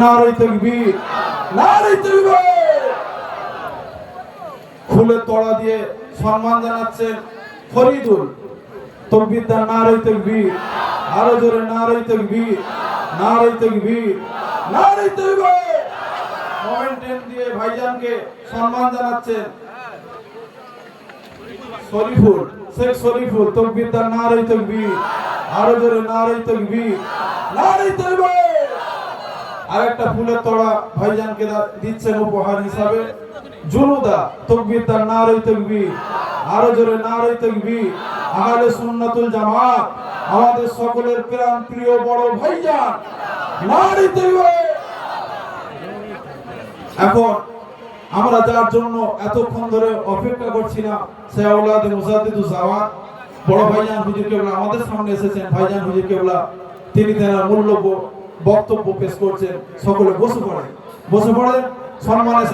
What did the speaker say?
নারে তাকবীর, নারে তাকবীর। ফুলের তোড়া দিয়ে সম্মান জানাচ্ছেন ফরিদুল। তাকবীরদার নারে তাকবীর, আরো জোরে নারে তাকবীর, নারে তাকবীর, নারে তাকবীর। মোমেন্টাম দিয়ে ভাইজানকে সম্মান জানাচ্ছেন শরীফুল, শেখ শরীফুল। তাকবীরদার নারে তাকবীর, আরো জোরে নারে তাকবীর, নারে তাকবীর। আরেকটা ফুলের তোড়া ভাইজানকে দিচ্ছেন উপহার হিসাবে জুনুদা। তাকবীরদার নারে তাকবীর, আরো জোরে নারে তাকবীর। আহলে সুন্নাতুল জামাত, আমাদের সকলের প্রাণ প্রিয় বড় ভাইজান, নারে তাকবীর। এখন আমরা যার জন্য এতক্ষণ ধরে অপেক্ষা করছিলাম, সে আওলাদে মুজাদ্দিদুজ জামান বড় ভাইজান হুজুর কেবলা আমাদের সামনে এসেছেন। ভাইজান হুজুর কেবলা তিনি তার মূল্য বক্তব্য পেশ করছেন। সকলে বসে পড়েন, বসে পড়েন সম্মানের